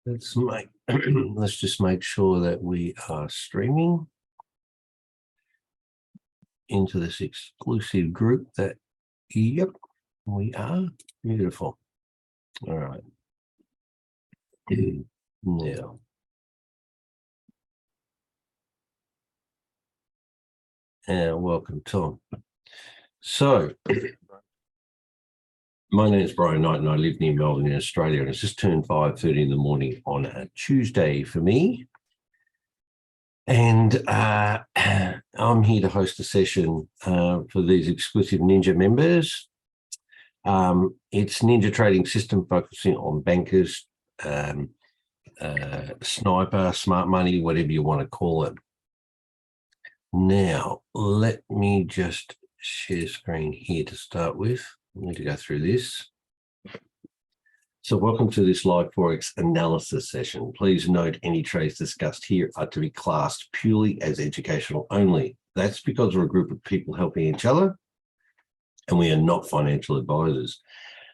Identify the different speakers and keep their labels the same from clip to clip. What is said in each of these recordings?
Speaker 1: Let's just make sure that we are streaming into this exclusive group. Yep, we are. Beautiful. All right. Now, welcome, Tom. So, my name is Brian Knight and I live near Melbourne in Australia, and it's just turned 5:30 in the morning on a Tuesday for me. And I'm here to host a session for these exclusive Ninja members. It's Ninja Trading System focusing on bankers, sniper, smart money, whatever you want to call it. Now, let me just share screen here to start with. I need to go through this. So welcome to this live Forex analysis session. Please note any trades discussed here are to be classed purely as educational only. That's because we're a group of people helping each other and we are not financial advisors.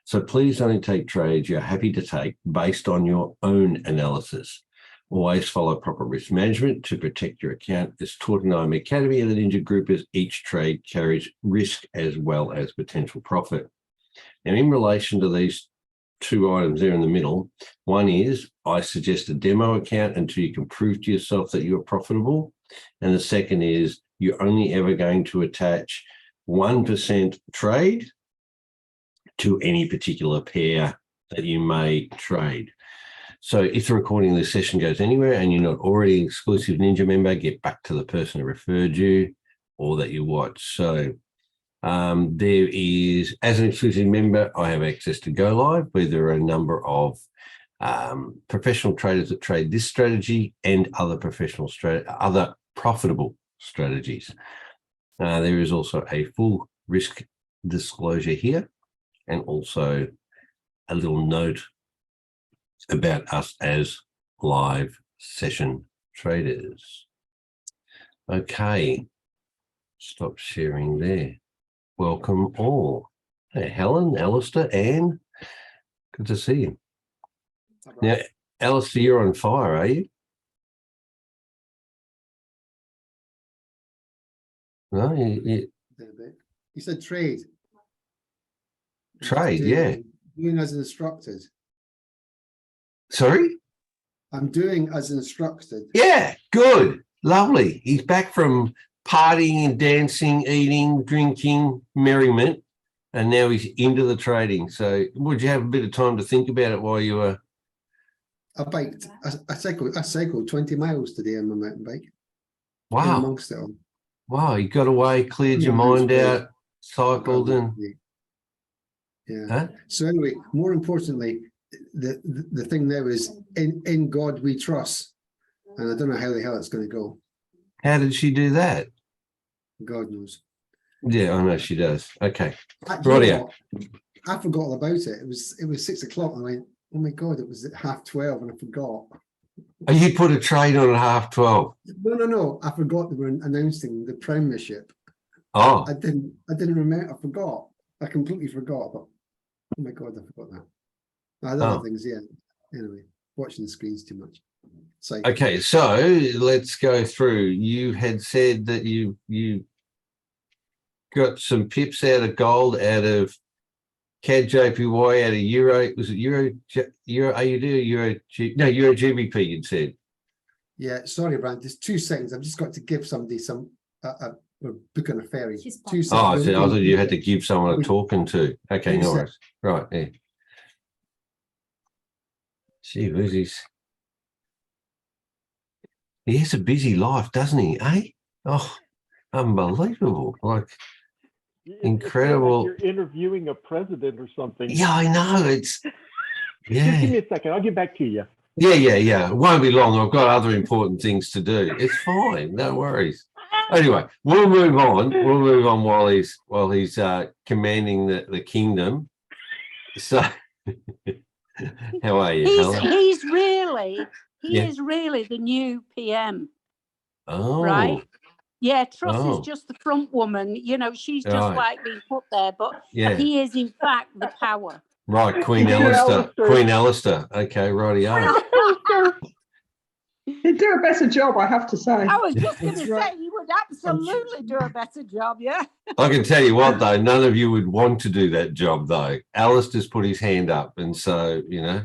Speaker 1: So please only take trades you're happy to take based on your own analysis. Always follow proper risk management to protect your account. As taught in IM Academy and the Ninja Group, is each trade carries risk as well as potential profit. Now, in relation to these two items there in the middle, one is I suggest a demo account until you can prove to yourself that you're profitable. And the second is you're only ever going to attach 1% trade to any particular pair that you may trade. So if the recording of this session goes anywhere and you're not already an exclusive Ninja member, get back to the person who referred you or that you watch. So there is, as an exclusive member, I have access to Go Live, where there are a number of professional traders that trade this strategy and other other profitable strategies. There is also a full risk disclosure here and also a little note about us as live session traders. Okay, stop sharing there. Welcome all. Hey, Helen, Alistair, Anne, good to see you. Now, Alistair, you're on fire, are you? No, you
Speaker 2: said trade.
Speaker 1: Trade, yeah.
Speaker 2: Doing as instructed.
Speaker 1: Sorry?
Speaker 2: I'm doing as instructed.
Speaker 1: Yeah, good. Lovely. He's back from partying and dancing, eating, drinking, merriment, and now he's into the trading. So would you have a bit of time to think about it while you were?
Speaker 2: I cycled 20 miles today on my mountain bike.
Speaker 1: Wow.
Speaker 2: Amongst it all.
Speaker 1: Wow, you got away, cleared your mind out, cycled and
Speaker 2: yeah.
Speaker 1: Huh?
Speaker 2: So anyway, more importantly, the thing there is in God we trust. And I don't know how the hell it's going to go.
Speaker 1: How did she do that?
Speaker 2: God knows.
Speaker 1: Yeah, I know she does. Okay.
Speaker 2: Right. I forgot all about it. It was 6 o'clock and I went, oh my God, it was at 12:30 and I forgot.
Speaker 1: Oh, you put a trade on at 12:30?
Speaker 2: No. I forgot they were announcing the premiership.
Speaker 1: Oh.
Speaker 2: I didn't remember. I forgot. I completely forgot. But oh my God, I forgot that. I had other things, yeah. Anyway, watching the screens too much.
Speaker 1: Okay, so let's go through. You had said that you got some pips out of gold, out of CAD JPY, out of Euro. Was it Euro AUD or Euro GBP? You'd said.
Speaker 2: Yeah, sorry, Brian. Just 2 seconds. I've just got to give somebody some. We're booking a ferry. 2 seconds.
Speaker 1: Oh, I thought you had to give someone a talking to. Okay, no worries. Right, yeah. Gee, who's he has a busy life, doesn't he? Eh? Oh, unbelievable! Like incredible.
Speaker 3: Like you're interviewing a president or something.
Speaker 1: Yeah, I know. It's yeah.
Speaker 3: Just give me a second. I'll get back to you.
Speaker 1: Yeah. It won't be long. I've got other important things to do. It's fine. No worries. Anyway, we'll move on. We'll move on while he's commanding the kingdom. So, how are you, Helen?
Speaker 4: He's really the new PM.
Speaker 1: Oh,
Speaker 4: right. Yeah, Truss is just the front woman. You know, she's just like being put there, but he is in fact the power.
Speaker 1: Right, Queen Alistair. Queen Alistair. Okay, rightio.
Speaker 5: He'd do a better job, I have to say.
Speaker 4: I was just going to
Speaker 2: That's right.
Speaker 4: say, he would absolutely do a better job, yeah.
Speaker 1: I can tell you what, though, none of you would want to do that job, though. Alistair's put his hand up, and so, you know.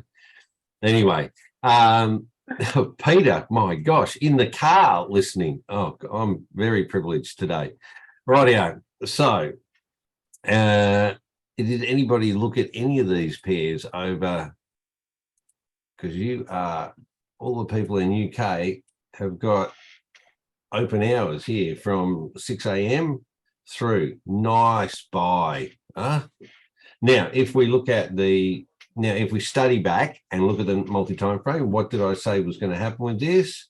Speaker 1: Anyway, Peter, my gosh, in the car listening. Oh, I'm very privileged today. Rightio. So, did anybody look at any of these pairs over? Because you are, all the people in UK have got open hours here from 6 a.m. through. Nice buy. Now, if we look at if we study back and look at the multi-time frame, what did I say was going to happen with this?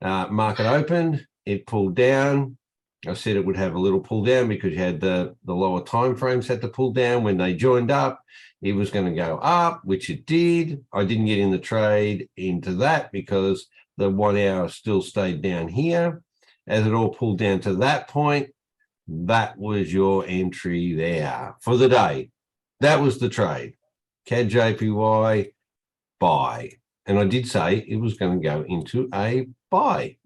Speaker 1: Market opened, it pulled down. I said it would have a little pull down because you had the lower time frames had to pull down. When they joined up, it was going to go up, which it did. I didn't get in the trade into that because the 1 hour still stayed down here. As it all pulled down to that point, that was your entry there for the day. That was the trade. CAD JPY buy. And I did say it was going to go into a buy.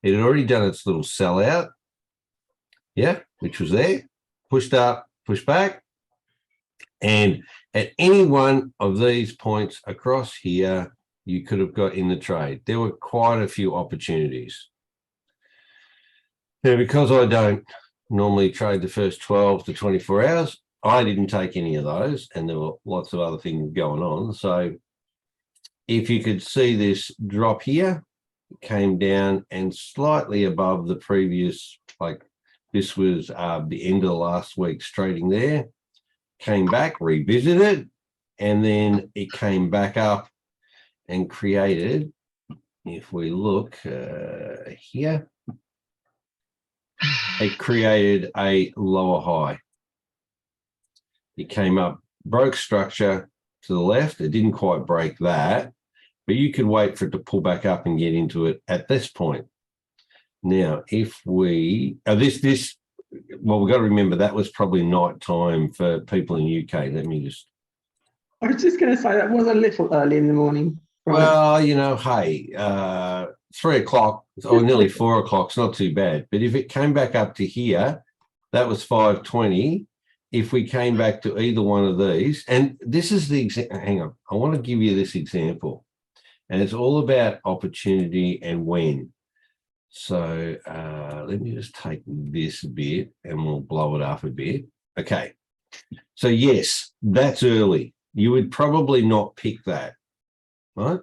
Speaker 1: It had already done its little sellout. Yeah, which was there. Pushed up, pushed back. And at any one of these points across here, you could have got in the trade. There were quite a few opportunities. Now, because I don't normally trade the first 12 to 24 hours, I didn't take any of those, and there were lots of other things going on. So if you could see this drop here, it came down and slightly above the previous, like this was the end of the last week's trading there, came back, revisited, and then it came back up and created, if we look here, it created a lower high. It came up, broke structure to the left. It didn't quite break that, but you could wait for it to pull back up and get into it at this point. Now, if we, well, we've got to remember that was probably night time for people in UK. Let me just.
Speaker 5: I was just going to say that was a little early in the morning. Right.
Speaker 1: Well, you know, hey, 3 o'clock or nearly 4 o'clock, it's not too bad. But if it came back up to here, that was 5:20. If we came back to either one of these, and this is the example, hang on, I want to give you this example, and it's all about opportunity and when. So let me just take this bit and we'll blow it up a bit. Okay. So yes, that's early. You would probably not pick that, right?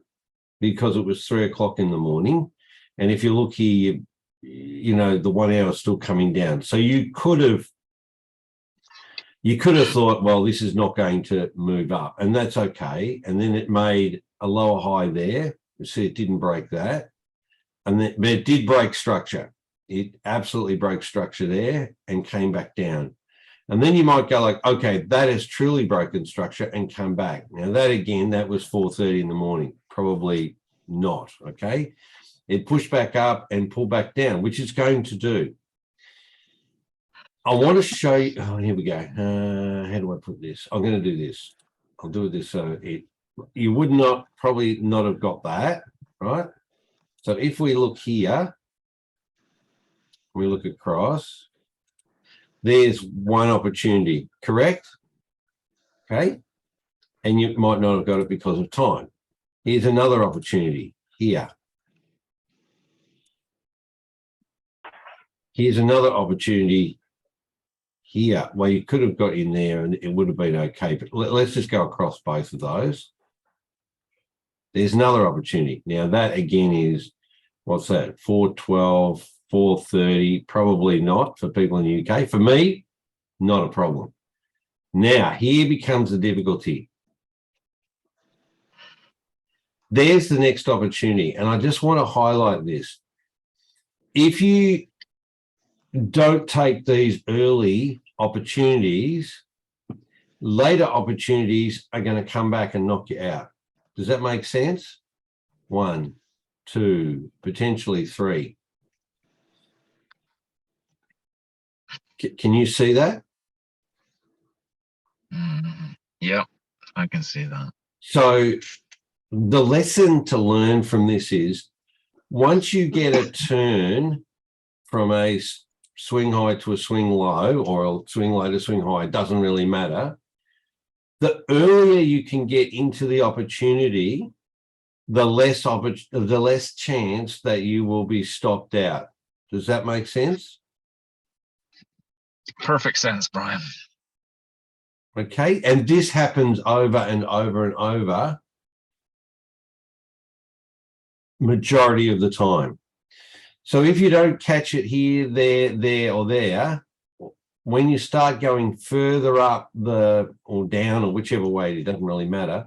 Speaker 1: Because it was 3 o'clock in the morning. And if you look here, you know, the 1 hour is still coming down. So you could have thought, well, this is not going to move up, and that's okay. And then it made a lower high there. You see, it didn't break that. And then, but it did break structure. It absolutely broke structure there and came back down. And then you might go like, okay, that has truly broken structure and come back. Now that again, that was 4:30 in the morning. Probably not, okay? It pushed back up and pulled back down, which it's going to do. I want to show you, oh, here we go. How do I put this? I'm going to do this. I'll do this so you would not, probably not have got that, right? So if we look here, we look across, there's one opportunity, correct? Okay. And you might not have got it because of time. Here's another opportunity here. Here's another opportunity here. Well, you could have got in there and it would have been okay, but let's just go across both of those. There's another opportunity. Now that again is, what's that? 412, 430, probably not for people in the UK. For me, not a problem. Now, here becomes the difficulty. There's the next opportunity. And I just want to highlight this. If you don't take these early opportunities, later opportunities are going to come back and knock you out. Does that make sense? 1, 2, potentially 3. Can you see that?
Speaker 6: Yeah, I can see that.
Speaker 1: So the lesson to learn from this is once you get a turn from a swing high to a swing low or a swing low to swing high, it doesn't really matter. The earlier you can get into the opportunity, the less chance that you will be stopped out. Does that make sense?
Speaker 6: Perfect sense, Brian.
Speaker 1: Okay, and this happens over and over and over majority of the time. So if you don't catch it here, there, or there, when you start going further up or down or whichever way, it doesn't really matter,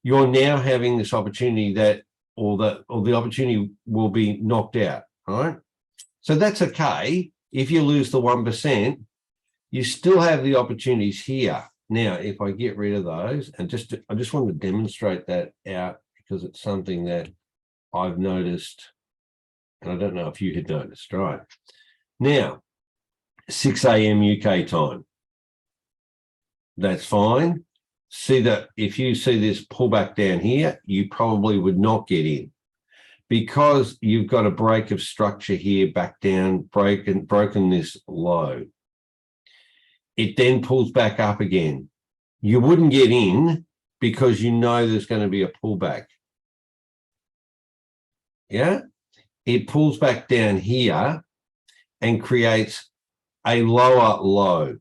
Speaker 1: you're now having this opportunity that or the opportunity will be knocked out, right? So that's okay. If you lose the 1%, you still have the opportunities here. Now, if I get rid of those and I just want to demonstrate that out because it's something that I've noticed, and I don't know if you had noticed, right? Now, 6 a.m. UK time. That's fine. See that if you see this pullback down here, you probably would not get in because you've got a break of structure here back down, broken this low. It then pulls back up again. You wouldn't get in because you know there's going to be a pullback. Yeah, it pulls back down here and creates a lower low.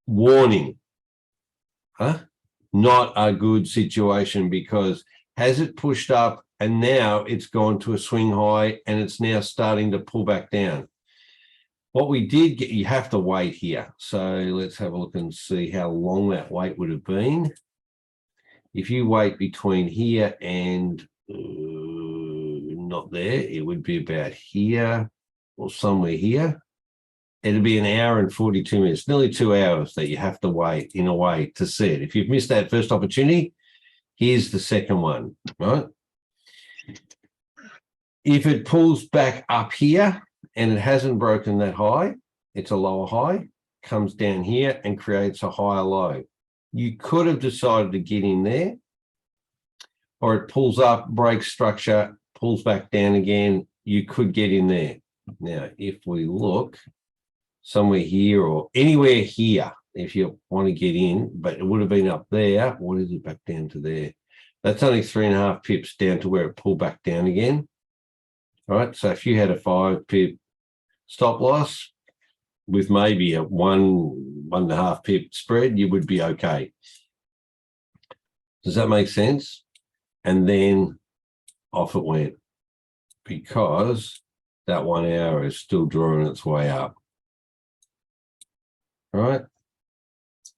Speaker 1: Warning, not a good situation because has it pushed up and now it's gone to a swing high and it's now starting to pull back down. What we did get, you have to wait here. So let's have a look and see how long that wait would have been. If you wait between here and not there, it would be about here or somewhere here. It'd be an hour and 42 minutes, nearly 2 hours that you have to wait in a way to see it. If you've missed that first opportunity, here's the second one, right? If it pulls back up here and it hasn't broken that high, it's a lower high, comes down here and creates a higher low. You could have decided to get in there, or it pulls up, breaks structure, pulls back down again. You could get in there. Now, if we look somewhere here or anywhere here, if you want to get in, but it would have been up there. What is it back down to there? That's only 3.5 pips down to where it pulled back down again. All right, so if you had a 5 pip stop loss with maybe a 1.5 pip spread, you would be okay. Does that make sense? And then off it went because that 1 hour is still drawing its way up. All right.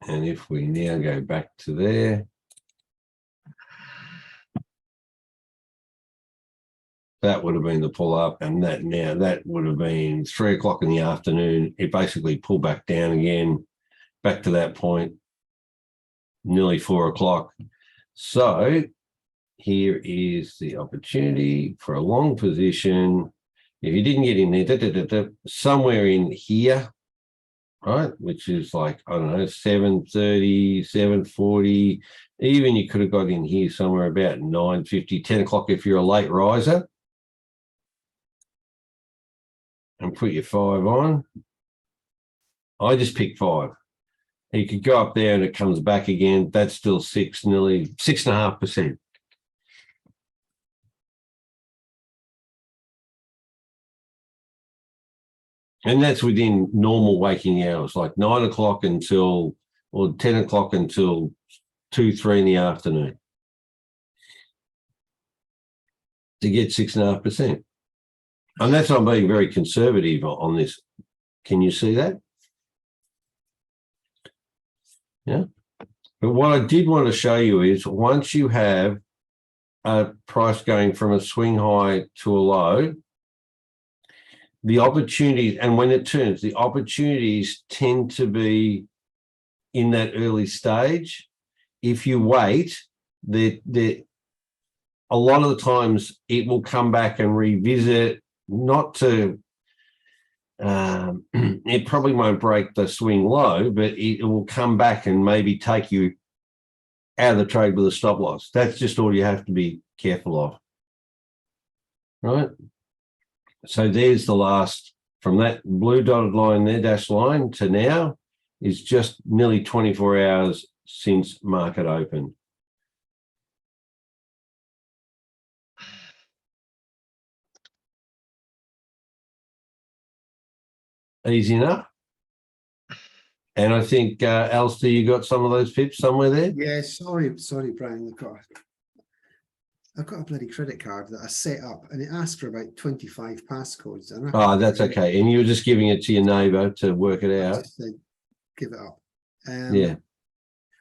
Speaker 1: And if we now go back to there, that would have been the pull up, and that would have been 3 o'clock in the afternoon. It basically pulled back down again, back to that point, nearly 4 o'clock. So here is the opportunity for a long position. If you didn't get in there, somewhere in here, right, which is like, I don't know, 7:30, 7:40, even you could have got in here somewhere about 9:50, 10 o'clock if you're a late riser. And put your 5 on. I just picked 5. You could go up there and it comes back again. That's still nearly 6.5%. And that's within normal waking hours, like 9 o'clock until, or 10 o'clock until 2, 3 in the afternoon. To get 6.5%. And that's not being very conservative on this. Can you see that? Yeah. But what I did want to show you is once you have a price going from a swing high to a low, the opportunities, and when it turns, the opportunities tend to be in that early stage. If you wait, a lot of the times it will come back and revisit. Not to, it probably won't break the swing low, but it will come back and maybe take you out of the trade with a stop loss. That's just all you have to be careful of. Right? So there's the last, from that blue dotted line there, dashed line, to now is just nearly 24 hours since market open. Easy enough. And I think, Alistair, you got some of those pips somewhere there?
Speaker 2: Yeah, sorry, Brian. I've got a bloody credit card that I set up, and it asked for about 25 passcodes. And
Speaker 1: Oh, that's okay. And you were just giving it to your neighbour to work it
Speaker 2: I
Speaker 1: out?
Speaker 2: just said, give it up.
Speaker 1: Yeah.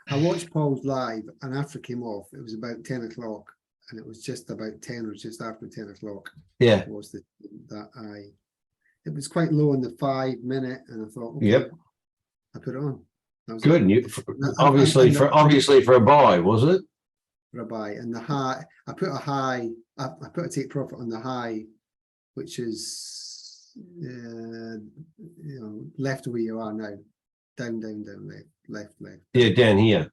Speaker 2: I watched Paul's live, and after it came off, it was about 10 o'clock, and it was just about 10 or just after 10 o'clock.
Speaker 1: Yeah.
Speaker 2: Was it was quite low in the 5 minute, and I thought, okay,
Speaker 1: Yep.
Speaker 2: I put it on.
Speaker 1: Good. And you, obviously for a buy, was it?
Speaker 2: For a buy, and the high, I put a take profit on the high, which is left where you are now, down, left.
Speaker 1: Yeah, down here.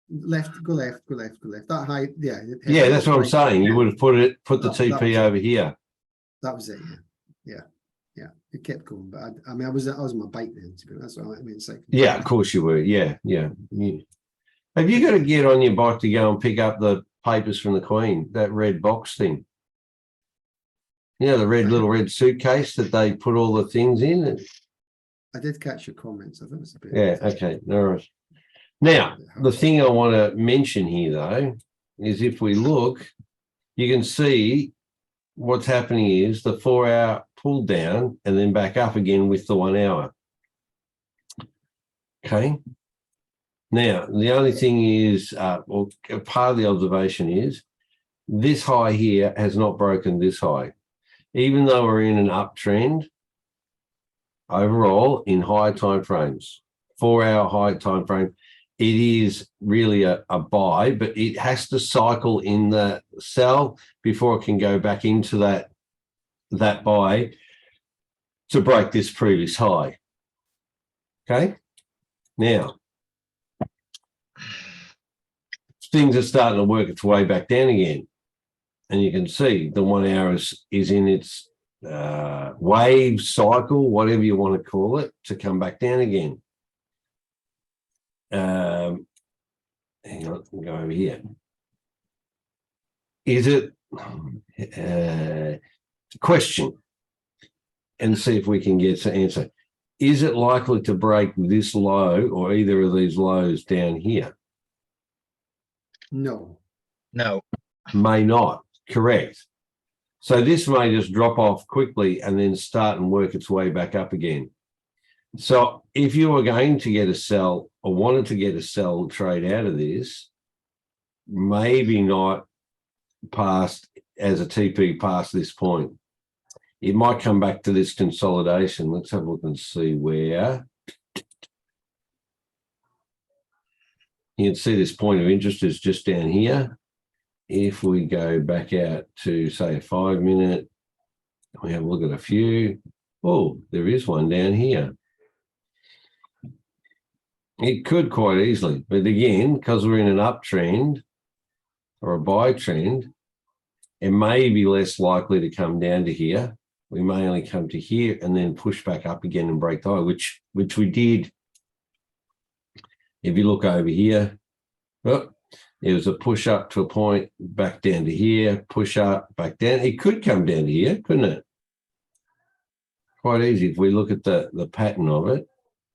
Speaker 2: Go left. That high, yeah.
Speaker 1: Yeah, that's what I'm saying. You would have put the TP over here.
Speaker 2: That was it. Yeah. It kept going, but I mean, I was on my bike then. That's what I mean.
Speaker 1: Yeah, of course you were. Yeah. Have you got to get on your bike to go and pick up the papers from the Queen? That red box thing. You know, the little red suitcase that they put all the things in.
Speaker 2: I did catch your comments. I thought it was a bit.
Speaker 1: Yeah. Okay. All right. Now, the thing I want to mention here, though, is if we look, you can see what's happening is the 4 hour pull down and then back up again with the 1 hour. Okay. Now, the only thing is, or part of the observation is, this high here has not broken this high. Even though we're in an uptrend, overall, in high time frames, 4 hour high time frame, it is really a buy, but it has to cycle in the sell before it can go back into that buy to break this previous high. Okay. Now, things are starting to work its way back down again. And you can see the 1 hour is in its wave cycle, whatever you want to call it, to come back down again. Hang on, go over here. Is it question and see if we can get to answer. Is it likely to break this low or either of these lows down here?
Speaker 2: No.
Speaker 1: May not. Correct. So this may just drop off quickly and then start and work its way back up again. So if you were going to get a sell or wanted to get a sell trade out of this, maybe not past as a TP past this point. It might come back to this consolidation. Let's have a look and see where. You can see this point of interest is just down here. If we go back out to, say, a 5 minute, we have a look at a few. Oh, there is one down here. It could quite easily, but again, because we're in an uptrend or a buy trend, it may be less likely to come down to here. We may only come to here and then push back up again and break the high, which we did. If you look over here, well, it was a push up to a point, back down to here, push up, back down. It could come down to here, couldn't it? Quite easy if we look at the pattern of it.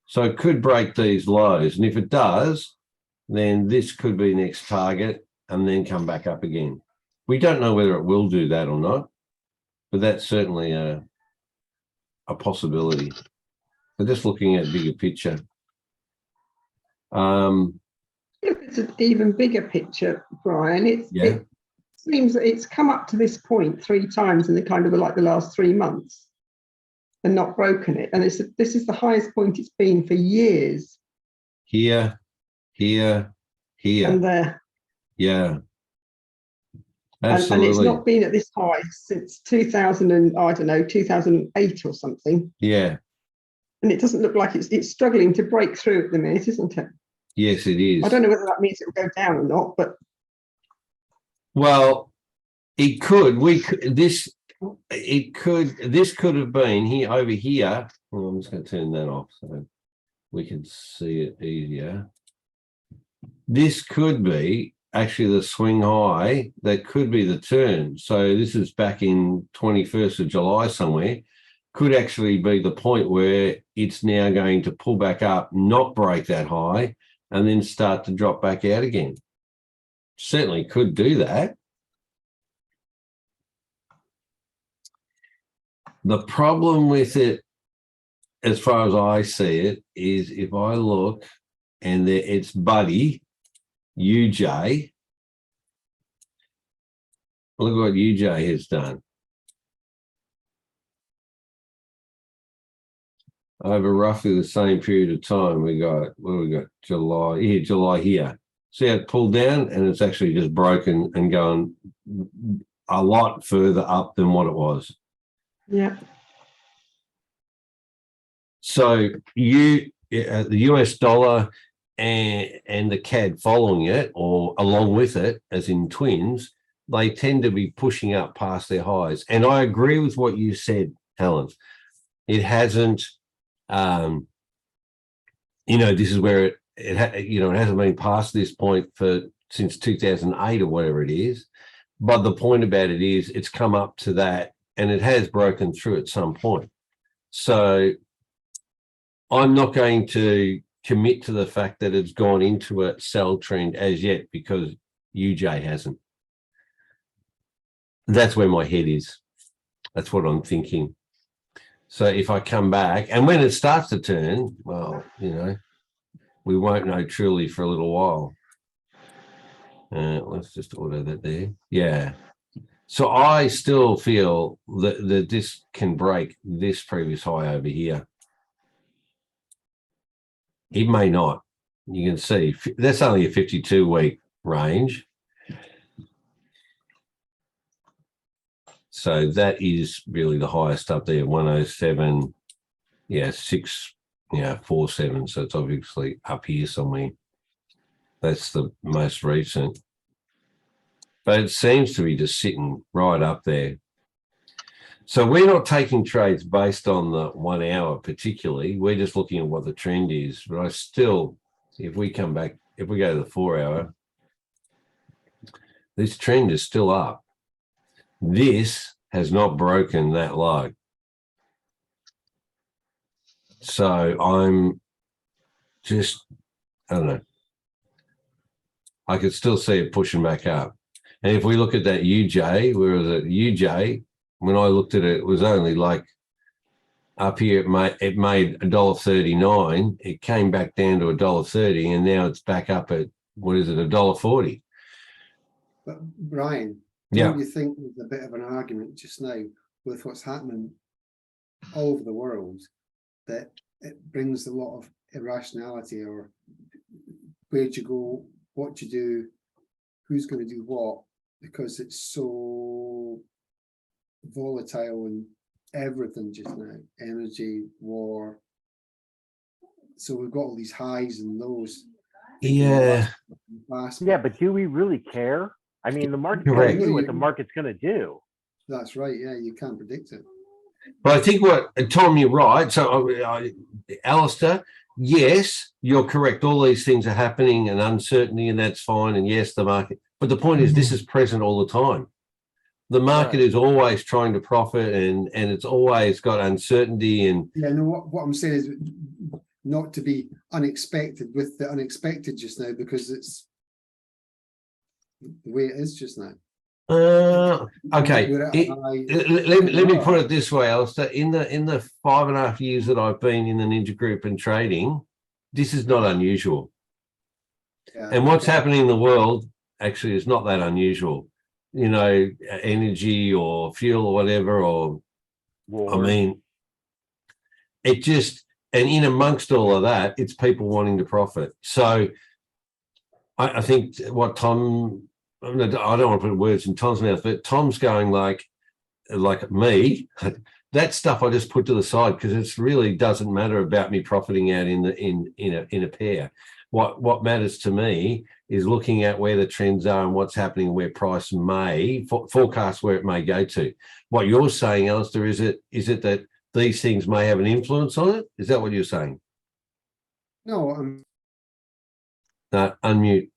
Speaker 1: So it could break these lows. And if it does, then this could be next target and then come back up again. We don't know whether it will do that or not, but that's certainly a possibility. So just looking at bigger picture.
Speaker 5: It's an even bigger picture, Brian. It seems that it's come up to this point 3 times in the kind of like the last 3 months and not broken it. And this is the highest point it's been for years.
Speaker 1: Here.
Speaker 5: And there.
Speaker 1: Yeah. Absolutely.
Speaker 5: And it's not been at this high since 2008 or something.
Speaker 1: Yeah.
Speaker 5: And it doesn't look like it's struggling to break through at the minute, isn't it?
Speaker 1: Yes, it is.
Speaker 5: I don't know whether that means it will go down or not, but
Speaker 1: Well, it could. This could have been here over here. Well, I'm just going to turn that off so we can see it easier. This could be actually the swing high. That could be the turn. So this is back in 21st of July somewhere. Could actually be the point where it's now going to pull back up, not break that high, and then start to drop back out again. Certainly could do that. The problem with it, as far as I see it, is if I look and it's Buddy, UJ, look what UJ has done. Over roughly the same period of time, we got, what do we got? July here. See how it pulled down and it's actually just broken and going a lot further up than what it was.
Speaker 5: yeah.
Speaker 1: So the US dollar and the CAD following it or along with it, as in twins, they tend to be pushing up past their highs. And I agree with what you said, Helen. It hasn't, this is where it hasn't been past this point since 2008 or whatever it is. But the point about it is it's come up to that and it has broken through at some point. So I'm not going to commit to the fact that it's gone into a sell trend as yet because UJ hasn't. That's where my head is. That's what I'm thinking. So if I come back and when it starts to turn, well, we won't know truly for a little while. Let's just order that there. Yeah. So I still feel that this can break this previous high over here. It may not. You can see that's only a 52-week range. So that is really the highest up there, 107, 647. So it's obviously up here somewhere. That's the most recent. But it seems to be just sitting right up there. So we're not taking trades based on the 1 hour particularly. We're just looking at what the trend is. But I still, if we come back, if we go to the 4 hour, this trend is still up. This has not broken that low. So I'm just, I don't know. I could still see it pushing back up. And if we look at that UJ, where was it? UJ, when I looked at it, it was only like up here, it made $1.39. It came back down to $1.30 and now it's back up at, what is it, $1.40.
Speaker 2: But Brian,
Speaker 1: yeah,
Speaker 2: don't you think there's a bit of an argument just now with what's happening all over the world that it brings a lot of irrationality, or where'd you go, what you do, who's going to do what, because it's so volatile and everything just now, energy, war. So we've got all these highs and lows.
Speaker 1: yeah,
Speaker 3: Yeah, but do we really care? I mean, the market's going to do what the market's going to do.
Speaker 2: That's right. Yeah, you can't predict it.
Speaker 1: But I think Tom, you're right. So, Alistair, yes, you're correct. All these things are happening and uncertainty, and that's fine. And yes, the market. But the point is, this is present all the time. The market is always trying to profit, and it's always got uncertainty. And
Speaker 2: yeah, no. What I'm saying is not to be unexpected with the unexpected just now, because it's the way it is just now.
Speaker 1: Okay. Let me put it this way, Alistair. In the 5.5 years that I've been in the Ninja Group and trading, this is not unusual. Yeah, and what's happening in the world actually is not that unusual. Energy or fuel or whatever, or war. I mean, it just, and in amongst all of that, it's people wanting to profit. So I think what Tom, I don't want to put words in Tom's mouth, but Tom's going like me. That stuff I just put to the side because it really doesn't matter about me profiting out in a pair. What matters to me is looking at where the trends are and what's happening, where price may forecast where it may go to. What you're saying, Alistair, is it that these things may have an influence on it? Is that what you're saying?
Speaker 2: No, I'm
Speaker 1: Unmute.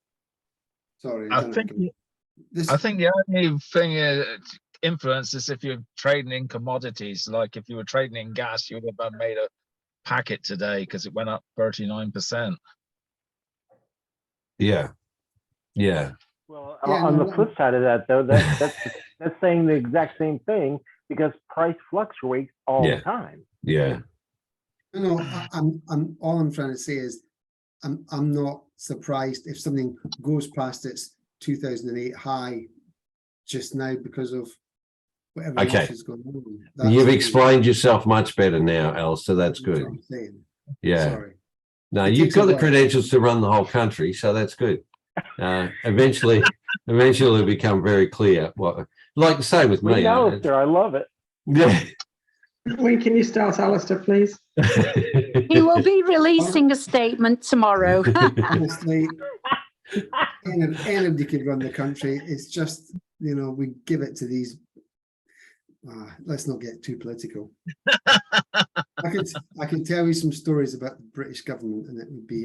Speaker 2: sorry.
Speaker 6: I think the only thing influence is if you're trading in commodities. Like if you were trading in gas, you would have made a packet today because it went up 39%.
Speaker 1: Yeah.
Speaker 3: Well,
Speaker 2: Yeah,
Speaker 3: on
Speaker 2: no,
Speaker 3: the flip side of that, though, that's saying the exact same thing because price fluctuates all the time.
Speaker 1: Yeah.
Speaker 2: No, I'm all I'm trying to say is I'm not surprised if something goes past its 2008 high just now because of whatever else is going on.
Speaker 1: You've explained yourself much better now, Alistair. That's good.
Speaker 2: What I'm saying.
Speaker 1: Yeah.
Speaker 2: Sorry.
Speaker 1: No,
Speaker 2: It
Speaker 1: you've
Speaker 2: takes
Speaker 1: got
Speaker 2: a
Speaker 1: the
Speaker 2: while.
Speaker 1: credentials to run the whole country, so that's good. Eventually it'll become very clear. What, like the same with me.
Speaker 3: Read Alistair, I love it.
Speaker 1: Yeah.
Speaker 5: When can you start, Alistair, please?
Speaker 4: He will be releasing a statement tomorrow.
Speaker 2: Honestly, anybody could run the country. It's just, we give it to these. Let's not get too political. I can tell you some stories about the British government, and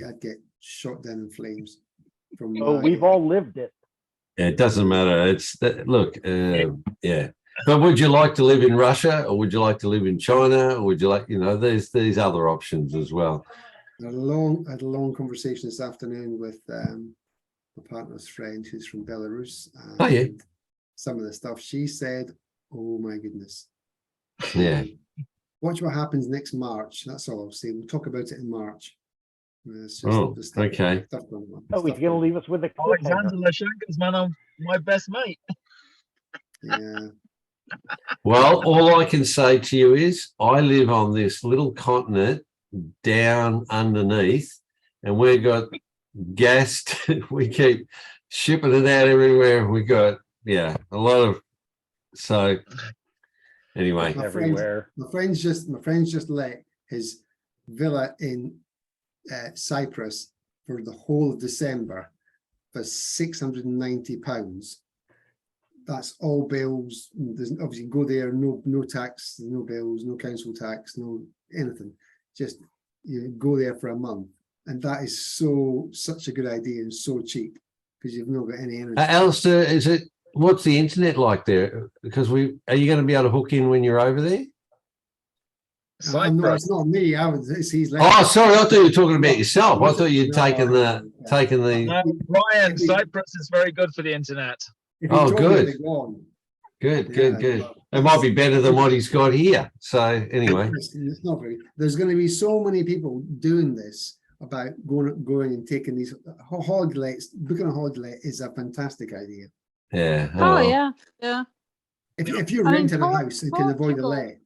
Speaker 2: I'd get shot down in flames.
Speaker 3: We've all lived it.
Speaker 1: Yeah, it doesn't matter. Look, yeah. But would you like to live in Russia, or would you like to live in China, or would you like, there's these other options as well.
Speaker 2: I had a long conversation this afternoon with my partner's friend who's from Belarus. And
Speaker 1: oh, yeah.
Speaker 2: Some of the stuff she said, oh my goodness.
Speaker 1: Yeah.
Speaker 2: Watch what happens next March. That's all I'll say. We'll talk about it in March. It's just
Speaker 1: Oh, okay.
Speaker 2: Stuff going on.
Speaker 3: Oh, he's going to leave us with a
Speaker 6: Alexander
Speaker 3: cliffhanger.
Speaker 6: Lukashenko's my best mate.
Speaker 2: Yeah.
Speaker 1: Well, all I can say to you is I live on this little continent down underneath, and we've got gas. We keep shipping it out everywhere. We got, a lot of, so anyway.
Speaker 3: Everywhere.
Speaker 2: My friend's just let his villa in Cyprus for the whole of December for £690. That's all bills. There's obviously go there, no tax, no bills, no council tax, no anything. Just go there for a month, and that is such a good idea and so cheap because you've not got any energy.
Speaker 1: Alistair, what's the internet like there? Because are you going to be able to hook in when you're over there?
Speaker 2: No, it's not me. He's like.
Speaker 1: Oh, sorry, I thought you were talking about yourself. I thought you'd taken the.
Speaker 6: Brian, Cyprus is very good for the internet.
Speaker 1: Oh, good. Good. It might be better than what he's got here. So anyway,
Speaker 2: it's not very. There's going to be so many people doing this about going and taking these holidays. Booking a holiday is a fantastic idea.
Speaker 1: Yeah.
Speaker 4: Oh yeah.
Speaker 2: If you're renting a house and can avoid a let.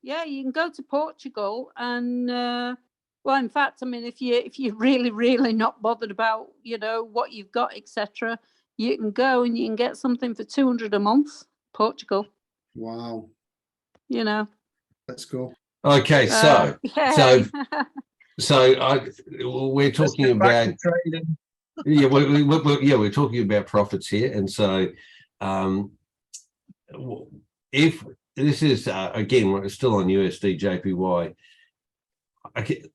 Speaker 4: Yeah, you can go to Portugal and well, in fact, I mean, if you're really not bothered about what you've got, etc., you can go and you can get something for $200 a month. Portugal.
Speaker 2: Wow.
Speaker 4: Let's
Speaker 2: go.
Speaker 1: Okay, so we're talking about trading. We're talking about profits here, and so if this is again, we're still on USD JPY.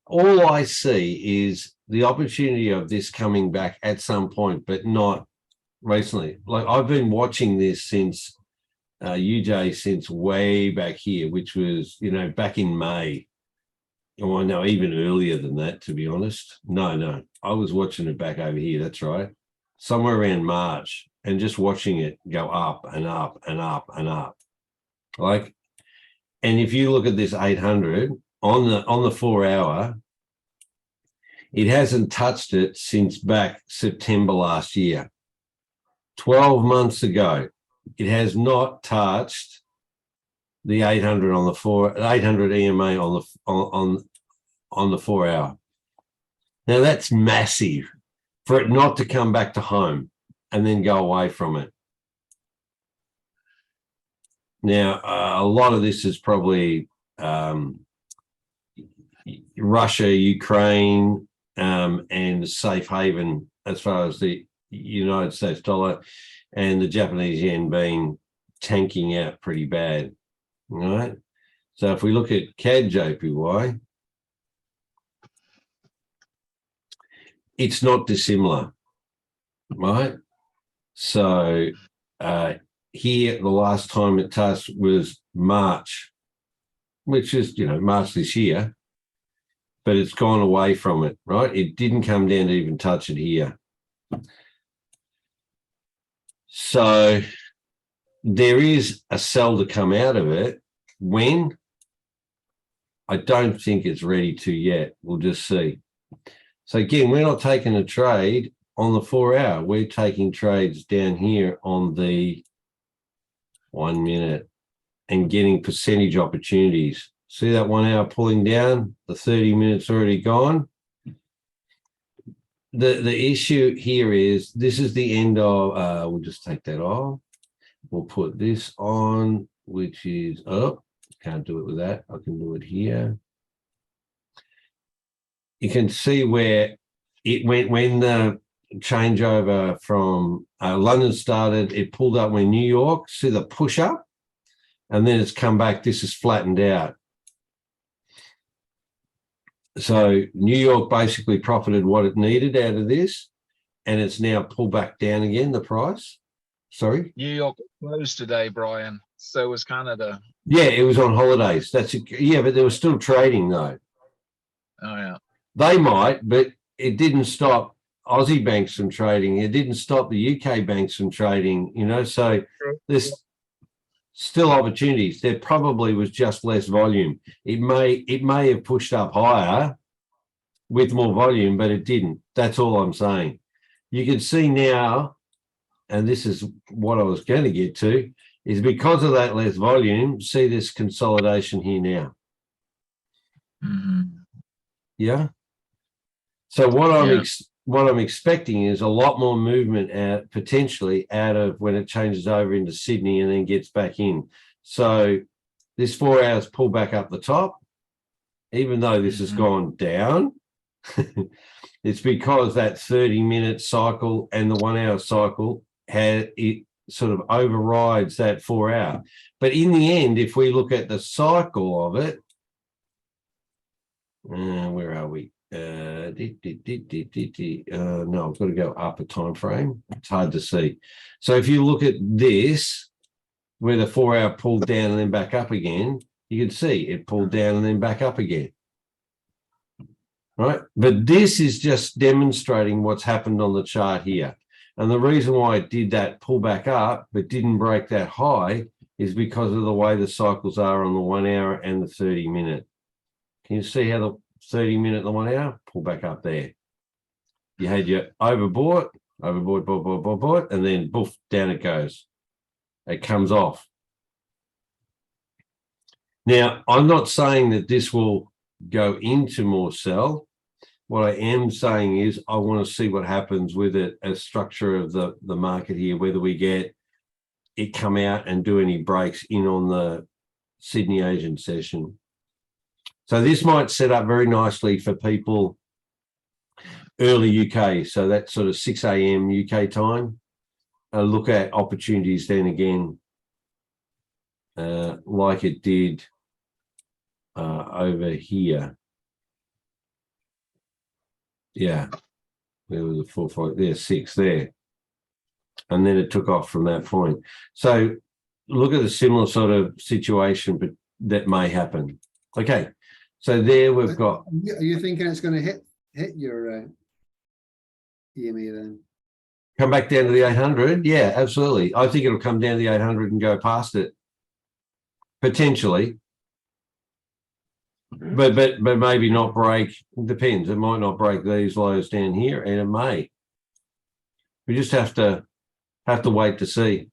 Speaker 1: All I see is the opportunity of this coming back at some point, but not recently. Like I've been watching this since UJ since way back here, which was back in May. Oh no, even earlier than that, to be honest. No, I was watching it back over here. That's right, somewhere around March, and just watching it go up and up and up and up. Like, and if you look at this 800 on the 4 hour, it hasn't touched it since back September last year. 12 months ago, it has not touched the 800 on the 800 EMA on the 4 hour. Now that's massive for it not to come back to home and then go away from it. Now, a lot of this is probably Russia, Ukraine, and safe haven as far as the United States dollar and the Japanese yen being tanking out pretty bad. All right. So if we look at CAD JPY, it's not dissimilar, right? So here, the last time it touched was March, which is, March this year, but it's gone away from it, right? It didn't come down to even touch it here. So there is a sell to come out of it. When? I don't think it's ready to yet. We'll just see. So again, we're not taking a trade on the 4 hour. We're taking trades down here on the 1 minute and getting percentage opportunities. See that 1 hour pulling down? The 30 minutes already gone. The issue here is this is the end of, we'll just take that off. We'll put this on, which is up. Can't do it with that. I can do it here. You can see where it went when the changeover from London started. It pulled up when New York, see the push up, and then it's come back. This is flattened out. So New York basically profited what it needed out of this, and it's now pulled back down again, the price. Sorry?
Speaker 6: New York closed today, Brian. So was Canada.
Speaker 1: Yeah, it was on holidays. Yeah, but they were still trading though.
Speaker 6: Oh, yeah.
Speaker 1: They might, but it didn't stop Aussie banks from trading. It didn't stop the UK banks from trading, so there's still opportunities. There probably was just less volume. It may have pushed up higher with more volume, but it didn't. That's all I'm saying. You can see now, and this is what I was going to get to, is because of that less volume, see this consolidation here now.
Speaker 6: Mm-hmm.
Speaker 1: Yeah. So what I'm expecting is a lot more movement potentially out of when it changes over into Sydney and then gets back in. So this 4 hours pull back up the top, even though this has gone down, it's because that 30-minute cycle and the 1 hour cycle it sort of overrides that 4 hour. But in the end, if we look at the cycle of it, where are we? No, I've got to go up a time frame. It's hard to see. So if you look at this, where the 4 hour pulled down and then back up again, you can see it pulled down and then back up again. Right? But this is just demonstrating what's happened on the chart here. And the reason why it did that pull back up but didn't break that high is because of the way the cycles are on the 1 hour and the 30-minute. Can you see how the 30-minute and the 1 hour pull back up there? You had your overbought, bought, and then boof, down it goes. It comes off. Now, I'm not saying that this will go into more sell. What I am saying is I want to see what happens with it as structure of the market here, whether we get it come out and do any breaks in on the Sydney Asian session. So this might set up very nicely for people early UK. So that's sort of 6 a.m. UK time. Look at opportunities then again, like it did over here. Yeah, there was a 4, 5, there's 6 there. And then it took off from that point. So look at a similar sort of situation, but that may happen. Okay, so there we've got.
Speaker 2: Are you thinking it's going to hit your EMA then?
Speaker 1: Come back down to the 800? Yeah, absolutely. I think it'll come down to the 800 and go past it. Potentially. But maybe not break. It depends. It might not break these lows down here, and it may. We just have to wait to see.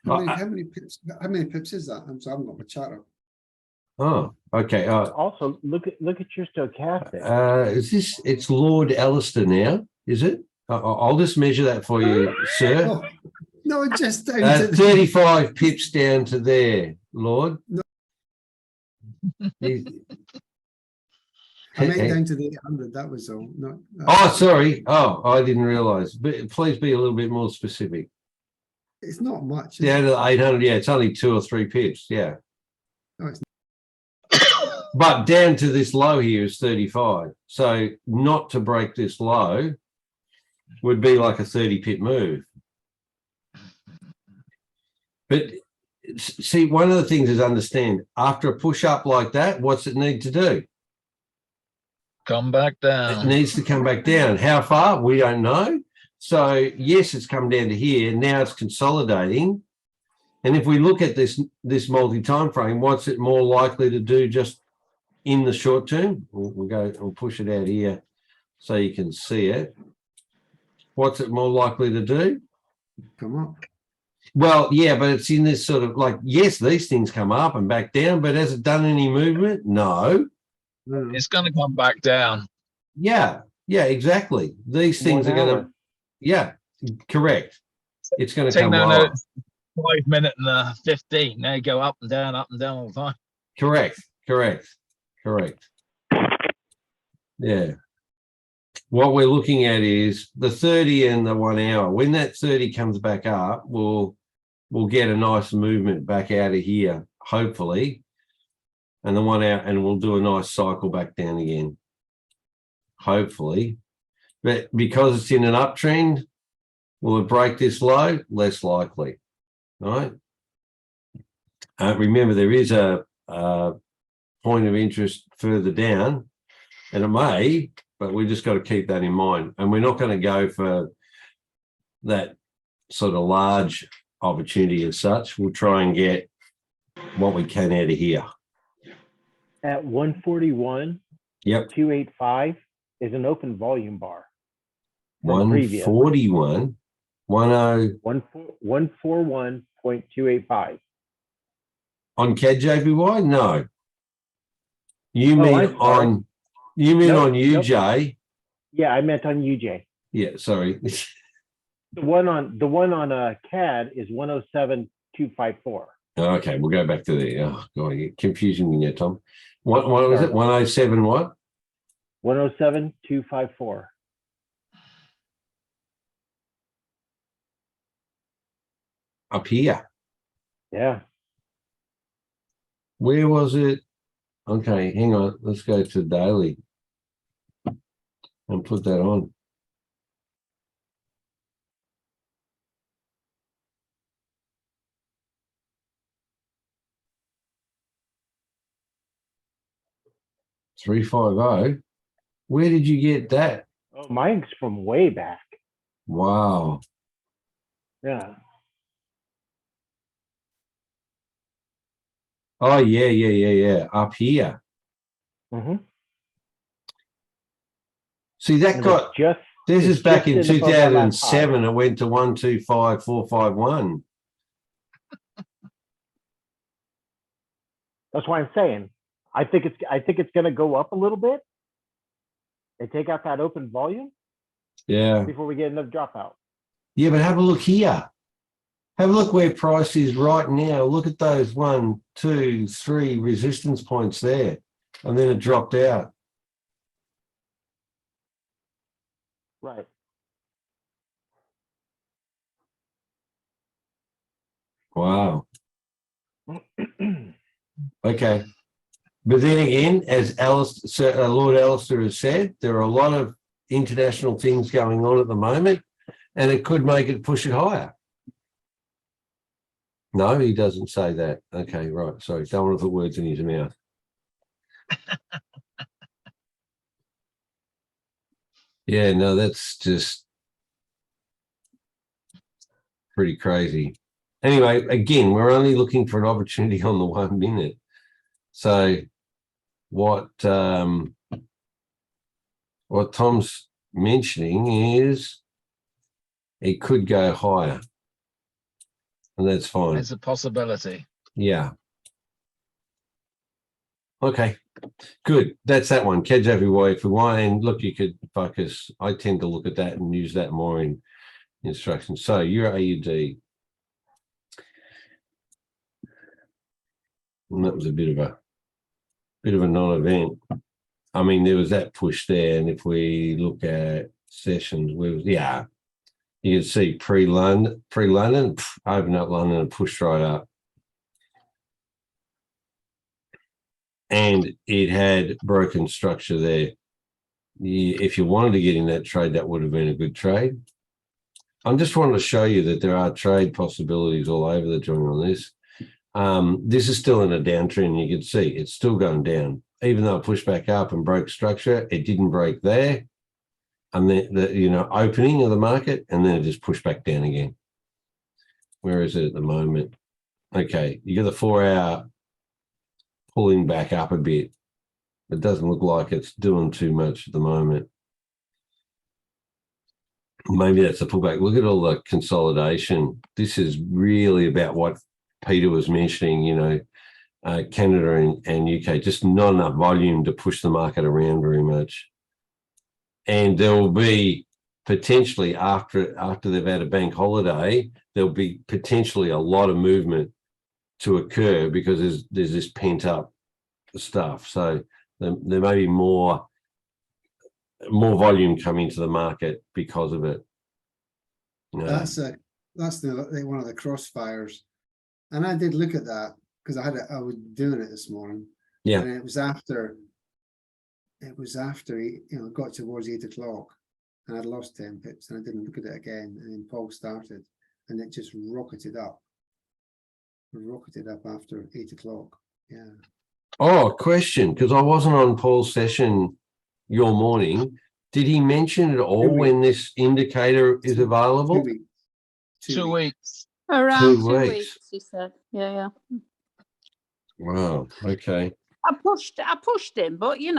Speaker 2: How many pips is that? I haven't got my chart up.
Speaker 1: Oh, okay.
Speaker 3: Also, look at your stochastic.
Speaker 1: Is this? It's Lord Alistair now, is it? I'll just measure that for you, sir.
Speaker 2: Oh, no, just down to
Speaker 1: 35 pips down to there, Lord.
Speaker 2: I meant down to the 800. That was all. Not.
Speaker 1: Oh, sorry. Oh, I didn't realise. But please be a little bit more specific.
Speaker 2: It's not much. is
Speaker 1: Down
Speaker 2: it?
Speaker 1: to the 800. Yeah, it's only 2 or 3 pips. Yeah.
Speaker 2: No, it's
Speaker 1: But down to this low here is 35. So not to break this low would be like a 30 pip move. But see, one of the things is understand after a push up like that, what's it need to do?
Speaker 6: Come back
Speaker 1: It
Speaker 6: down.
Speaker 1: needs to come back down. How far? We don't know. So yes, it's come down to here. Now it's consolidating. And if we look at this multi-time frame, what's it more likely to do just in the short term? We'll push it out here so you can see it. What's it more likely to do?
Speaker 2: come up.
Speaker 1: Well, yeah, but it's in this sort of like, yes, these things come up and back down, but has it done any movement? No.
Speaker 2: No, no.
Speaker 6: It's going to come back down.
Speaker 1: Yeah, exactly. These things are going to, yeah, correct. It's going to
Speaker 6: Take
Speaker 1: come
Speaker 6: down
Speaker 1: lower.
Speaker 6: 5 minute and 15. They go up and down all the time.
Speaker 1: Correct. Yeah. What we're looking at is the 30 and the 1 hour. When that 30 comes back up, we'll get a nice movement back out of here, hopefully. And the 1 hour, and we'll do a nice cycle back down again, hopefully. But because it's in an uptrend, will it break this low? Less likely, right? Remember, there is a point of interest further down, and it may, but we just got to keep that in mind. And we're not going to go for that sort of large opportunity as such. We'll try and get what we can out of here.
Speaker 3: At 141,
Speaker 1: Yep.
Speaker 3: 285 is an open volume bar. From previous.
Speaker 1: 141, 10
Speaker 3: 141.285.
Speaker 1: on CAD-JPY? No. You
Speaker 3: Oh,
Speaker 1: mean
Speaker 3: I'm sorry.
Speaker 1: on
Speaker 3: Nope,
Speaker 1: UJ?
Speaker 3: Yeah, I meant on UJ.
Speaker 1: Yeah, sorry.
Speaker 3: The one on CAD is 107.254.
Speaker 1: Okay, we'll go back to there. Oh, God, you're confusing me there, Tom. What was it? 107 what?
Speaker 3: 107.254.
Speaker 1: Up here.
Speaker 3: Yeah.
Speaker 1: Where was it? Okay, hang on. Let's go to daily and put that on. $350. Where did you get that?
Speaker 3: Oh, mine's from way back.
Speaker 1: Wow.
Speaker 3: Yeah.
Speaker 1: Oh, yeah. Up here.
Speaker 3: Mm-hmm.
Speaker 1: See, that
Speaker 3: And
Speaker 1: got,
Speaker 3: just
Speaker 1: this is
Speaker 3: it's
Speaker 1: back
Speaker 3: just
Speaker 1: in
Speaker 3: in above that last
Speaker 1: 2007. It went to 125,451.
Speaker 3: That's why I'm saying I think it's going to go up a little bit and take out that open volume
Speaker 1: Yeah.
Speaker 3: before we get another dropout.
Speaker 1: Yeah, but have a look here. Have a look where price is right now. Look at those 1, 2, 3 resistance points there. And then it dropped out.
Speaker 3: Right.
Speaker 1: Wow. Okay. But then again, as Lord Alistair has said, there are a lot of international things going on at the moment, and it could make it push it higher. No, he doesn't say that. Okay, right. Sorry, don't want to put words in his mouth. Yeah, no, that's just pretty crazy. Anyway, again, we're only looking for an opportunity on the 1 minute. So what Tom's mentioning is it could go higher. And that's fine.
Speaker 6: It's a possibility.
Speaker 1: Yeah. Okay, good. That's that one. Kids everywhere. If we want, and look, you could focus. I tend to look at that and use that more in instructions. So your AUD. And that was a bit of a bit of a non-event. I mean, there was that push there, and if we look at sessions, you can see pre-London, open up London and push right up. And it had broken structure there. If you wanted to get in that trade, that would have been a good trade. I'm just wanting to show you that there are trade possibilities all over the joint on this. This is still in a downtrend. You can see it's still going down. Even though it pushed back up and broke structure, it didn't break there. And the opening of the market, and then it just pushed back down again. Where is it at the moment? Okay, you got the 4-hour pulling back up a bit. It doesn't look like it's doing too much at the moment. Maybe that's a pullback. Look at all the consolidation. This is really about what Peter was mentioning, Canada and UK, just not enough volume to push the market around very much. And there will be potentially, after they've had a bank holiday, there'll be potentially a lot of movement to occur because there's this pent up stuff. So there may be more volume coming to the market because of it.
Speaker 2: That's one of the crossfires, and I did look at that because I was doing it this morning.
Speaker 1: Yeah,
Speaker 2: and it was after it got towards 8 o'clock, and I'd lost 10 pips, and I didn't look at it again, and then Paul started, and it just rocketed up after 8 o'clock. Yeah.
Speaker 1: Oh, question, because I wasn't on Paul's session your morning. Did he mention at all when this indicator is available?
Speaker 2: 2 weeks.
Speaker 6: 2 weeks.
Speaker 4: Around
Speaker 1: 2
Speaker 4: 2
Speaker 1: weeks.
Speaker 4: weeks, he said. Yeah.
Speaker 1: Wow. Okay.
Speaker 4: I pushed him, but he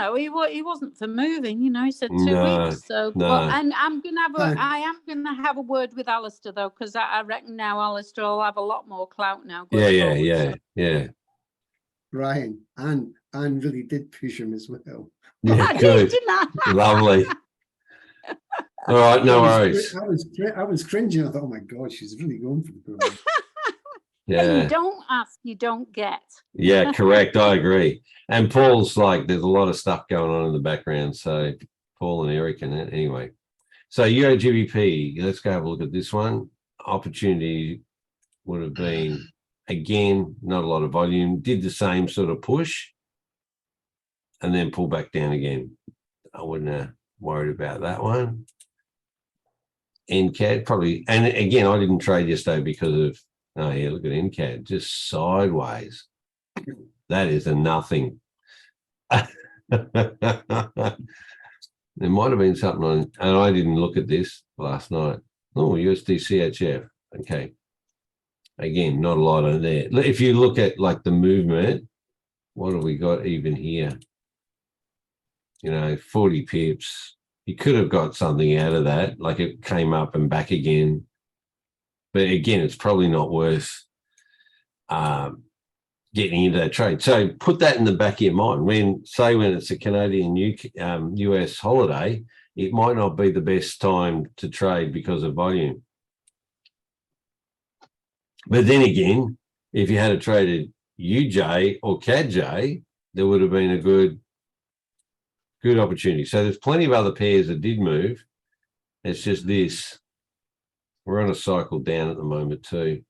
Speaker 4: wasn't for moving. He said 2
Speaker 1: No,
Speaker 4: weeks. So,
Speaker 1: no.
Speaker 4: but and I am gonna have a word with Alistair though, because I reckon now Alistair will have a lot more clout now.
Speaker 1: Yeah.
Speaker 2: Ryan, and really did push him as well.
Speaker 1: Yeah,
Speaker 4: I
Speaker 1: good.
Speaker 4: did, didn't I?
Speaker 1: Lovely. All right, no worries.
Speaker 2: I was cringing. I thought, oh my God, she's really going for the program.
Speaker 1: Yeah.
Speaker 4: You don't ask, you don't get.
Speaker 1: Yeah, correct. I agree. And Paul's there's a lot of stuff going on in the background. So Paul and Eric and anyway. So EuroGBP, let's go have a look at this one. Opportunity would have been, again, not a lot of volume, did the same sort of push and then pull back down again. I wouldn't have worried about that one. NCAD probably, and again, I didn't trade yesterday because of, oh yeah, look at NCAD, just sideways. That is a nothing. There might have been something on, and I didn't look at this last night. Oh, USD CHF. Okay. Again, not a lot on there. If you look at the movement, what have we got even here? 40 pips. You could have got something out of that, like it came up and back again. But again, it's probably not worth getting into that trade. So put that in the back of your mind. When it's a Canadian US holiday, it might not be the best time to trade because of volume. But then again, if you had traded UJ or CADJ, there would have been a good opportunity. So there's plenty of other pairs that did move. It's just this. We're on a cycle down at the moment too.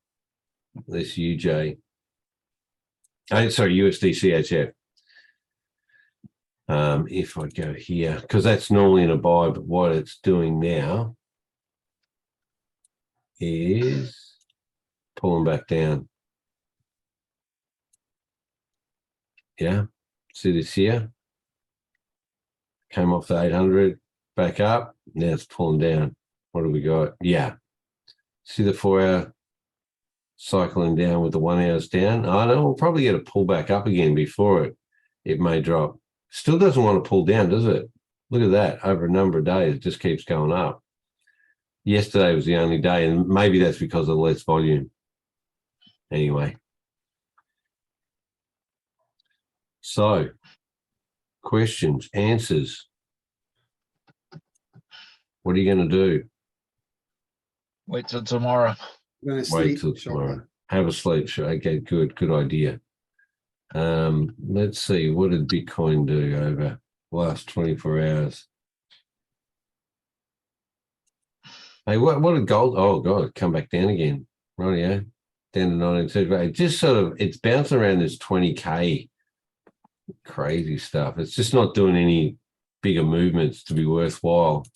Speaker 1: This UJ. USD CHF. If I go here, because that's normally in a buy, but what it's doing now is pulling back down. Yeah, see this here? Came off the 800, back up. Now it's pulling down. What do we got? Yeah. See the 4-hour cycling down with the 1 hour's down? I know we'll probably get a pull back up again before it may drop. Still doesn't want to pull down, does it? Look at that. Over a number of days, it just keeps going up. Yesterday was the only day, and maybe that's because of less volume. Anyway. So, questions, answers. What are you going to do?
Speaker 6: Wait till tomorrow.
Speaker 2: I'm gonna
Speaker 1: Wait
Speaker 2: sleep
Speaker 1: till
Speaker 2: shortly.
Speaker 1: tomorrow. Have a sleep. Okay, good idea. Let's see, what did Bitcoin do over the last 24 hours? Hey, what did gold? Oh God, come back down again. Right, yeah, down to 19. Just sort of, it's bouncing around this 20K crazy stuff. It's just not doing any bigger movements to be worthwhile.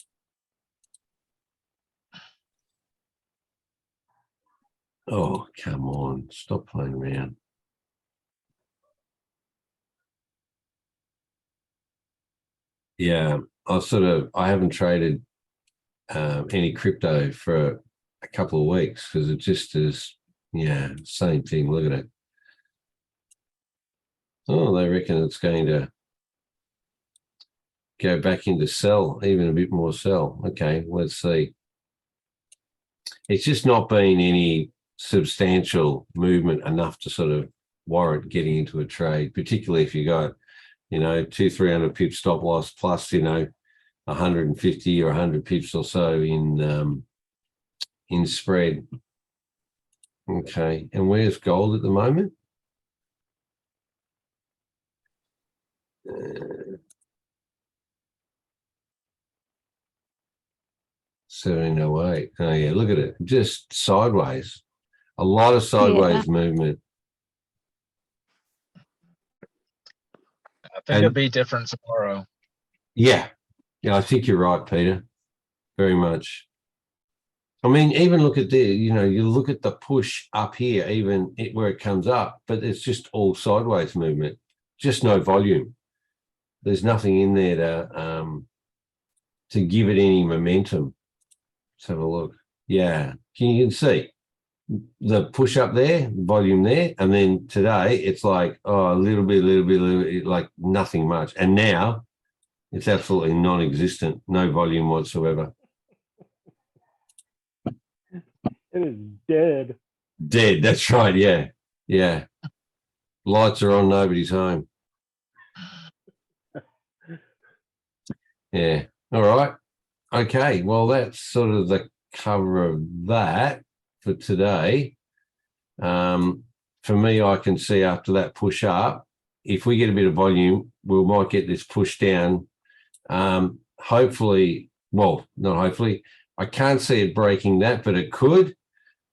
Speaker 1: Oh, come on, stop playing around. Yeah, I haven't traded any crypto for a couple of weeks because it just is, yeah, same thing. Look at it. Oh, they reckon it's going to go back into sell, even a bit more sell. Okay, let's see. It's just not been any substantial movement enough to sort of warrant getting into a trade, particularly if you got, 200-300 pips stop loss plus, 150 or 100 pips or so in spread. Okay, and where's gold at the moment? 1708. Oh yeah, look at it, just sideways. A lot of sideways movement.
Speaker 6: I think it'll be different tomorrow.
Speaker 1: Yeah, I think you're right, Peter. Very much. I mean, even look at you look at the push up here, even where it comes up, but it's just all sideways movement, just no volume. There's nothing in there to give it any momentum. Let's have a look. Yeah, you can see the push up there, volume there, and then today it's like, oh, a little bit, like nothing much. And now it's absolutely non-existent, no volume whatsoever.
Speaker 3: It is dead.
Speaker 1: Dead, that's right, yeah. Yeah. Lights are on, nobody's home. Yeah. All right. Okay. Well, that's sort of the cover of that for today. For me, I can see after that push up, if we get a bit of volume, we might get this push down. Hopefully, well, not hopefully, I can't see it breaking that, but it could.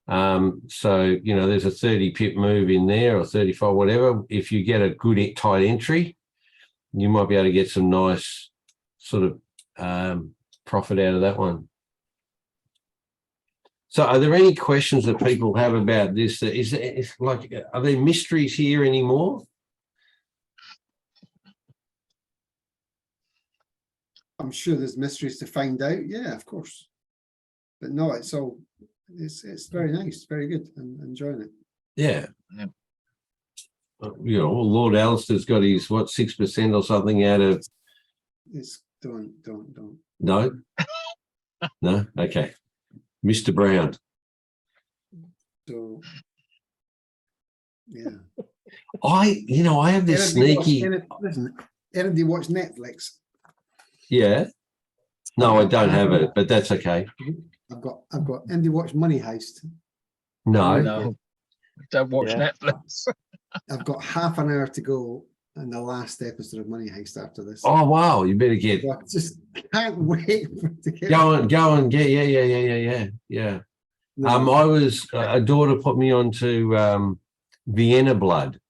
Speaker 1: So, there's a 30 pip move in there or 35, whatever. If you get a good tight entry, you might be able to get some nice sort of profit out of that one. So are there any questions that people have about this? Are there mysteries here anymore?
Speaker 2: I'm sure there's mysteries to find out. Yeah, of course. But no, it's very nice, very good. I'm enjoying it.
Speaker 1: Yeah. Lord Alistair's got his 6% or something out of.
Speaker 2: It's don't.
Speaker 1: No. No. Okay. Mr. Brown.
Speaker 2: So yeah.
Speaker 1: I have this sneaky.
Speaker 2: Listen, anybody watch Netflix?
Speaker 1: Yeah. No, I don't have it, but that's okay.
Speaker 2: I've got anybody watch Money Heist?
Speaker 6: No. Don't watch Netflix.
Speaker 2: I've got half an hour to go in the last episode of Money Heist after this.
Speaker 1: Oh wow, you better get.
Speaker 2: I just can't wait to get.
Speaker 1: Go on, yeah.
Speaker 2: No.
Speaker 1: I was a daughter put me onto Vienna Blood.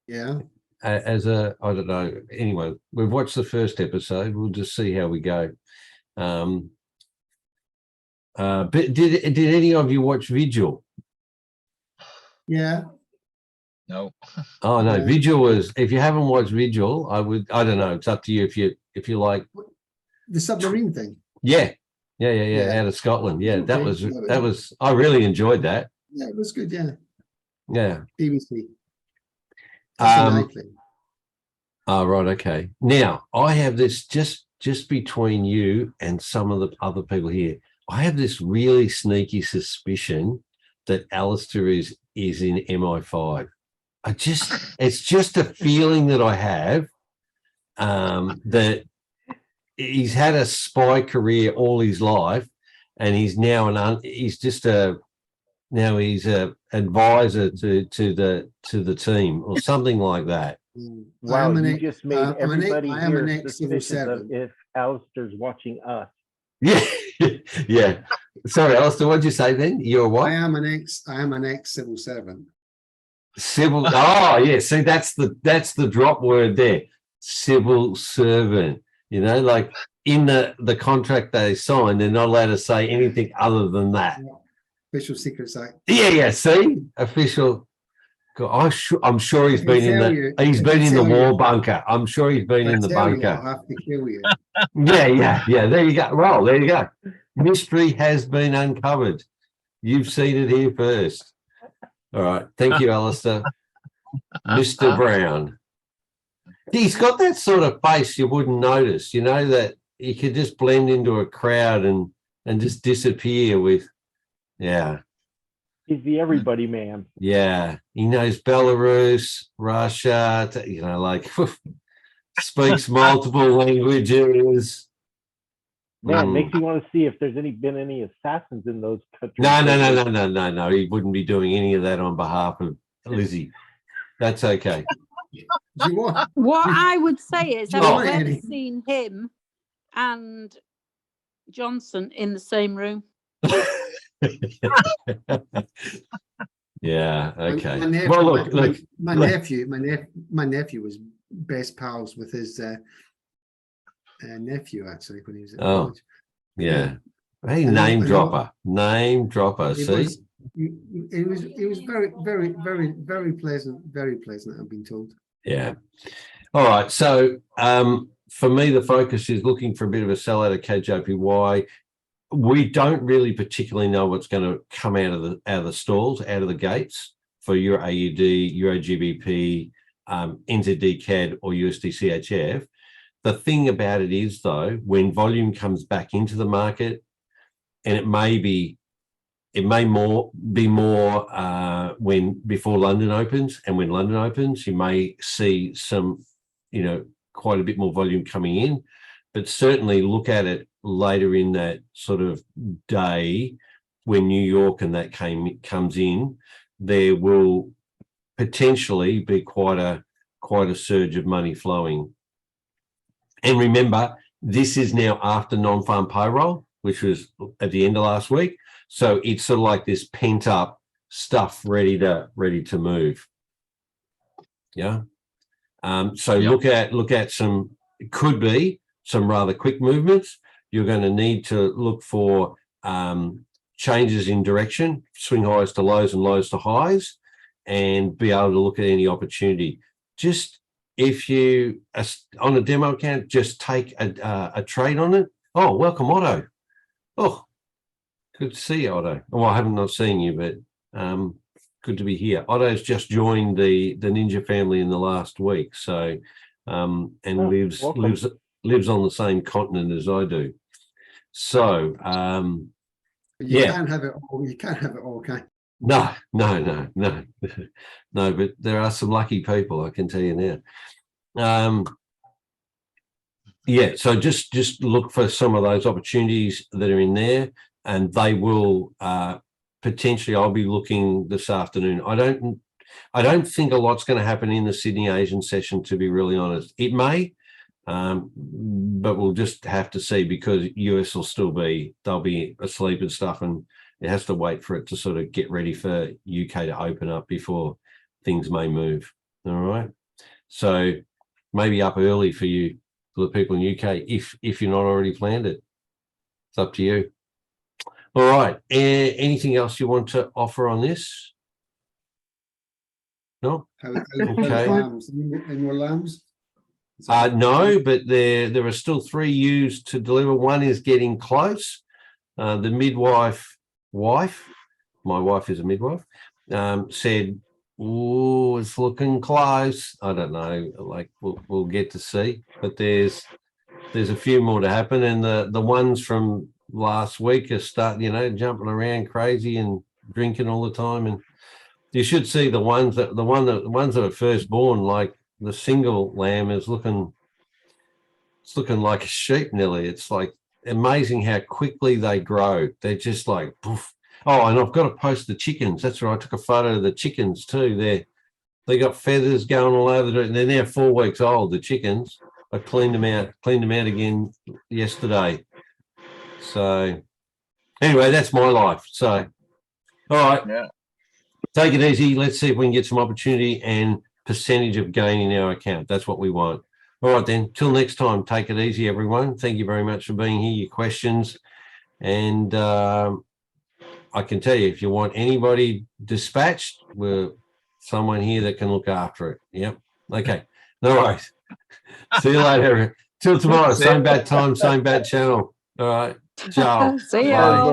Speaker 2: Yeah.
Speaker 1: I don't know. Anyway, we've watched the first episode. We'll just see how we go. But did any of you watch Vigil?
Speaker 2: Yeah.
Speaker 6: No.
Speaker 1: Oh no,
Speaker 2: Yeah.
Speaker 1: Vigil was. If you haven't watched Vigil, I don't know. It's up to you if you like
Speaker 2: The submarine thing.
Speaker 1: Yeah.
Speaker 2: Yeah.
Speaker 1: Out of Scotland. Yeah,
Speaker 2: Okay.
Speaker 1: that was. I really enjoyed that.
Speaker 2: Yeah, it was good. Yeah.
Speaker 1: Yeah.
Speaker 2: BBC.
Speaker 1: Oh, right. Okay. Now I have this just between you and some of the other people here. I have this really sneaky suspicion that Alistair is in MI5. It's just a feeling that I have that he's had a spy career all his life, and he's now he's an advisor to the team or something like that.
Speaker 3: Wow,
Speaker 2: an
Speaker 3: you
Speaker 2: ex-
Speaker 3: just made
Speaker 2: I'm an ex-
Speaker 3: everybody
Speaker 2: I am
Speaker 3: here
Speaker 2: an ex-civil
Speaker 3: suspicious of
Speaker 2: servant.
Speaker 3: if Alistair's watching us.
Speaker 1: Yeah, yeah. Sorry, Alistair, what'd you say then? You're what?
Speaker 2: I am an ex-civil servant.
Speaker 1: Civil. Oh, yeah. See, that's the drop word there. Civil servant. You know, like in the contract they sign, they're not allowed to say anything other than that.
Speaker 2: Official Secrets Act.
Speaker 1: Yeah. See, official. God, I'm sure he's been in the war bunker. I'm sure he's been in the bunker.
Speaker 2: I'll have to kill you.
Speaker 1: Yeah. There you go. Well, there you go. Mystery has been uncovered. You've seen it here first. All right. Thank you, Alistair. Mr. Brown. He's got that sort of face you wouldn't notice, you know, that he could just blend into a crowd and just disappear with, yeah.
Speaker 3: He's the everybody man.
Speaker 1: Yeah. He knows Belarus, Russia, you know, like speaks multiple languages.
Speaker 3: Man, makes you want to see if there's been any assassins in those countries.
Speaker 1: No. He wouldn't be doing any of that on behalf of Lizzie. That's okay.
Speaker 4: What I would say is I've
Speaker 1: Oh.
Speaker 4: never seen him and Johnson in the same room.
Speaker 1: Yeah. Okay.
Speaker 2: My nephew,
Speaker 1: Well, look.
Speaker 2: my nephew was best pals with his nephew actually when he was at college.
Speaker 1: Yeah. Hey,
Speaker 2: I know-
Speaker 1: name
Speaker 2: I know-
Speaker 1: dropper. Name dropper.
Speaker 2: He
Speaker 1: See?
Speaker 2: was, he was very pleasant, I've been told.
Speaker 1: Yeah. All right. So for me, the focus is looking for a bit of a sellout of KJPY. We don't really particularly know what's going to come out of the stalls, out of the gates for Euro AUD, Euro GBP, NZD CAD or USD CHF. The thing about it is, though, when volume comes back into the market, and it may be more when before London opens, and when London opens, you may see some, you know, quite a bit more volume coming in, but certainly look at it later in that sort of day when New York and that comes in. There will potentially be quite a surge of money flowing. And remember, this is now after non-farm payroll, which was at the end of last week. So it's sort of like this pent up stuff ready to move. Yeah. So look at some, it could be some rather quick movements. You're going to need to look for changes in direction, swing highs to lows and lows to highs, and be able to look at any opportunity. Just if you on a demo account, just take a trade on it. Oh, welcome, Otto. Oh, good to see you, Otto. Well, I haven't not seen you, but good to be here. Otto's just joined the Ninja family in the last week, so and lives on the same continent as I do. So
Speaker 2: You can't have it all. You can't have it all, can you?
Speaker 1: No, but there are some lucky people, I can tell you now. So just look for some of those opportunities that are in there, and they will potentially. I'll be looking this afternoon. I don't think a lot's going to happen in the Sydney Asian session, to be really honest. It may, but we'll just have to see, because US will still they'll be asleep and stuff, and it has to wait for it to sort of get ready for UK to open up before things may move. All right. So maybe up early for you, for the people in UK, if you're not already planned it. It's up to you. All right. Anything else you want to offer on this? No?
Speaker 2: Okay. Any more lambs?
Speaker 1: No, but there are still 3 ewes to deliver. One is getting close. The midwife, my wife is a midwife, said, "Oh, it's looking close." I don't know. Like we'll get to see, but there's a few more to happen, and the ones from last week are starting, jumping around crazy and drinking all the time. And you should see the ones that are first born, like the single lamb is looking like a sheep nearly. It's like amazing how quickly they grow. They're just like poof. Oh, and I've got to post the chickens. That's right. I took a photo of the chickens too. They got feathers going all over it, and they're now 4 weeks old, the chickens. I cleaned them out again yesterday. So anyway, that's my life. So, all right.
Speaker 6: Yeah.
Speaker 1: Take it easy. Let's see if we can get some opportunity and percentage of gain in our account. That's what we want. All right, then. Till next time, take it easy, everyone. Thank you very much for being here, your questions. And I can tell you, if you want anybody dispatched, we're someone here that can look after it. Yep. Okay. No worries. See you later. Till tomorrow. Same bad time, same bad channel. All right. Ciao.
Speaker 4: See
Speaker 1: Bye.
Speaker 4: ya.